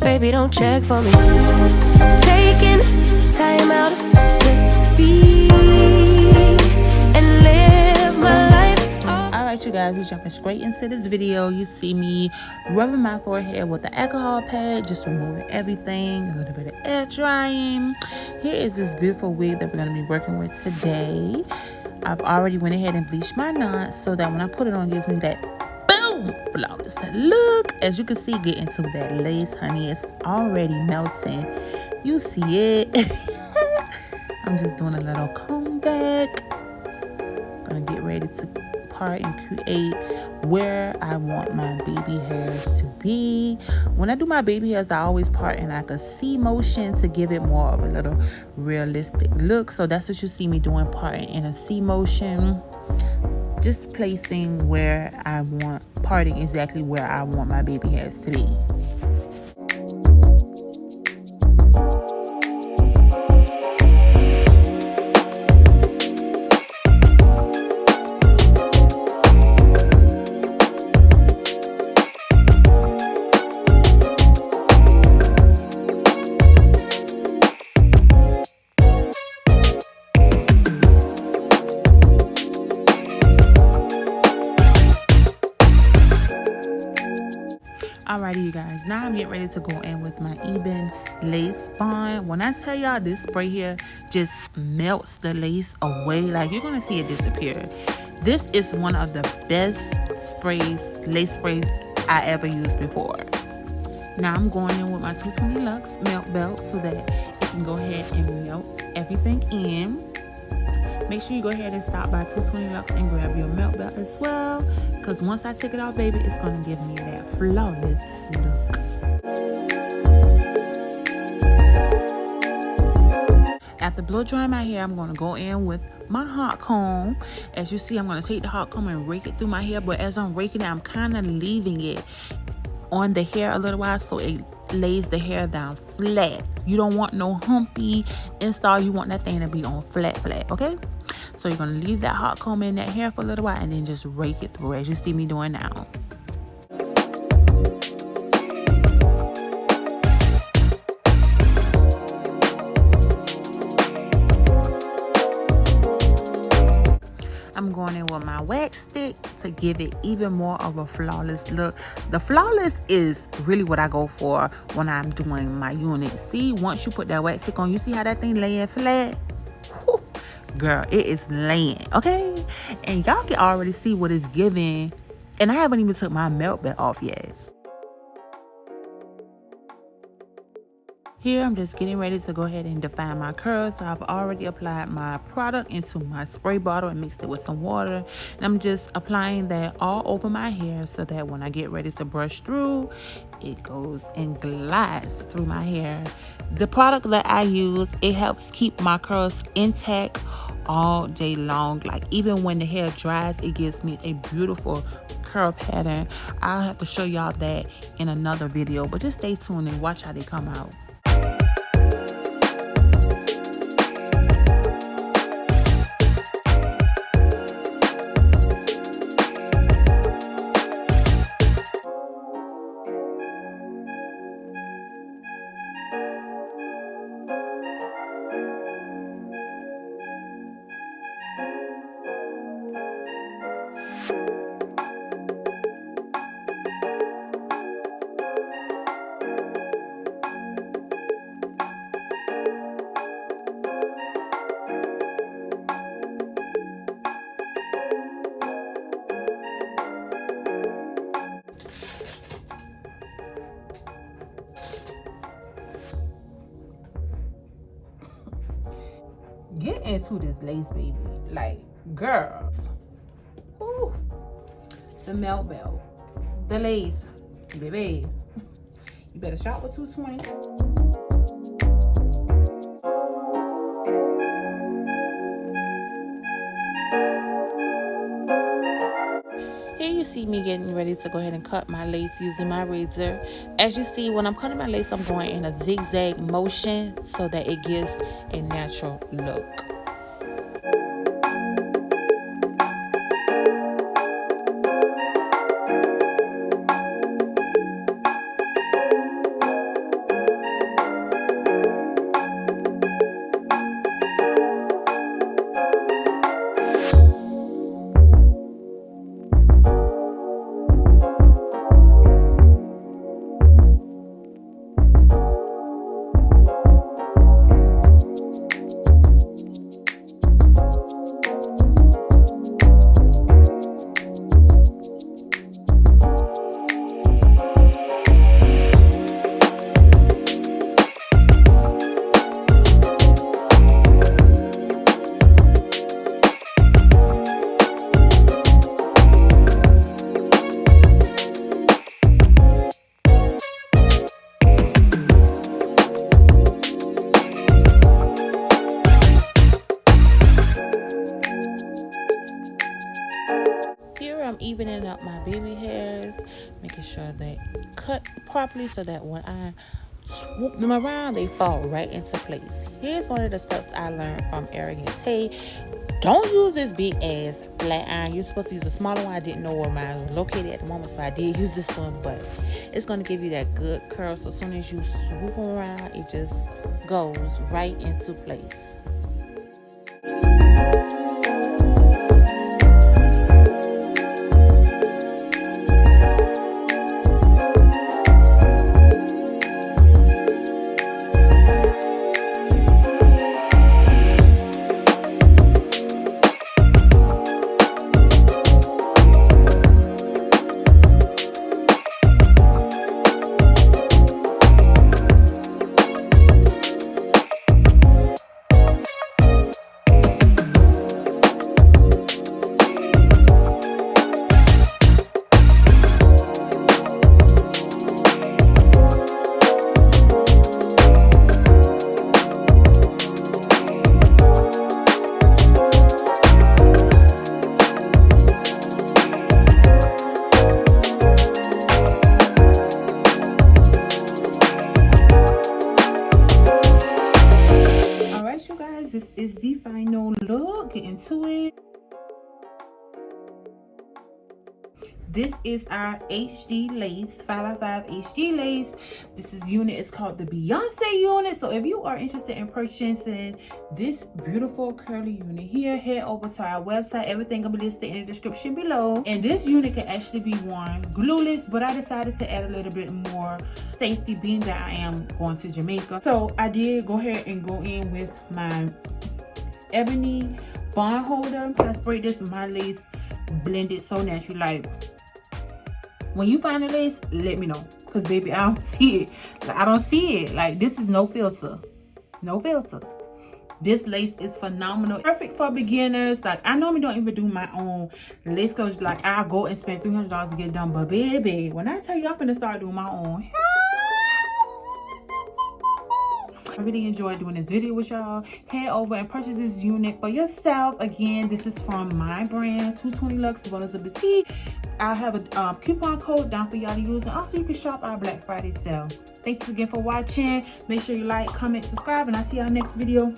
Baby, don't check for me. Taking time out to be and live my life. Alright, you guys, we're jumping straight into this video. You see me rubbing my forehead with the alcohol pad, just removing everything, a little bit of air drying. Here is this beautiful wig that we're going to be working with today. I've already went ahead and bleached my knots so that when I put it on, it gives me that boom, flawless look. As you can see, get into that lace, honey. It's already melting. You see it. I'm just doing a little comb back. Gonna get ready to part and create where I want my baby hairs to be. When I do my baby hairs, I always part in like a C motion to give it more of a little realistic look. So that's what you see me doing, parting in a C motion. Just placing where I want, parting exactly where I want my baby hairs to be. Alrighty, you guys, now I'm getting ready to go in with my Eben lace bond. When I tell y'all, this spray here just melts the lace away, like you're gonna see it disappear. This is one of the best sprays, lace sprays I ever used before. Now I'm going in with my 220 Luxe melt belt so that it can go ahead and melt everything in. Make sure you go ahead and stop by 220 Luxe and grab your melt belt as well, because once I take it off, baby, it's going to give me that flawless look. After blow drying my hair, I'm going to go in with my hot comb. As you see, I'm going to take the hot comb and rake it through my hair, but as I'm raking it, I'm kind of leaving it on the hair a little while so it lays the hair down flat. You don't want no humpy install. You want that thing to be on flat, okay? So you're going to leave that hot comb in that hair for a little while and then just rake it through as you see me doing now. I'm going in with my wax stick to give it even more of a flawless look. The flawless is really what I go for when I'm doing my unit. See, once you put that wax stick on, you see how that thing laying flat? Whew. Girl, it is laying, okay? And y'all can already see what it's giving. And I haven't even took my melt belt off yet. Here, I'm just getting ready to go ahead and define my curls. So I've already applied my product into my spray bottle and mixed it with some water. And I'm just applying that all over my hair so that when I get ready to brush through, it goes and glides through my hair. The product that I use, it helps keep my curls intact all day long. Like even when the hair dries, it gives me a beautiful curl pattern. I'll have to show y'all that in another video, but just stay tuned and watch how they come out. Get into this lace, baby. Like, girls. Ooh. The melt belt. The lace. Baby. You better shop with 220. Here you see me getting ready to go ahead and cut my lace using my razor. As you see, when I'm cutting my lace, I'm going in a zigzag motion so that it gives a natural look. cut properly so that when I swoop them around, they fall right into place. Here's one of the steps I learned from Arrogant Tay. Don't use this big ass flat iron. You're supposed to use a smaller one. I didn't know where mine was located at the moment, so I did use this one, but it's going to give you that good curl. So as soon as you swoop them around, it just goes right into place. This is the final look. Get into it. This is our HD lace, 5x5 HD lace. This unit is called the Beyonce unit. So if you are interested in purchasing this beautiful curly unit here, head over to our website. Everything will be listed in the description below. And this unit can actually be worn glueless, but I decided to add a little bit more safety being that I am going to Jamaica. So I did go ahead and go in with my ebony bond holder. I sprayed this with my lace, blended so naturally. Like, when you find a lace, let me know, because baby, I don't see it. Like, I don't see it. Like, this is no filter. No filter. This lace is phenomenal. Perfect for beginners. Like, I normally don't even do my own lace clothes. Like, I'll go and spend $300 to get it done. But baby, when I tell you I'm gonna start doing my own, I really enjoyed doing this video with y'all. Head over and purchase this unit for yourself. Again, this is from my brand, 220 Luxe, as well as a boutique. I'll have a coupon code down for y'all to use, and also you can shop our Black Friday sale. Thanks again for watching. Make sure you like, comment, subscribe, and I'll see y'all next video.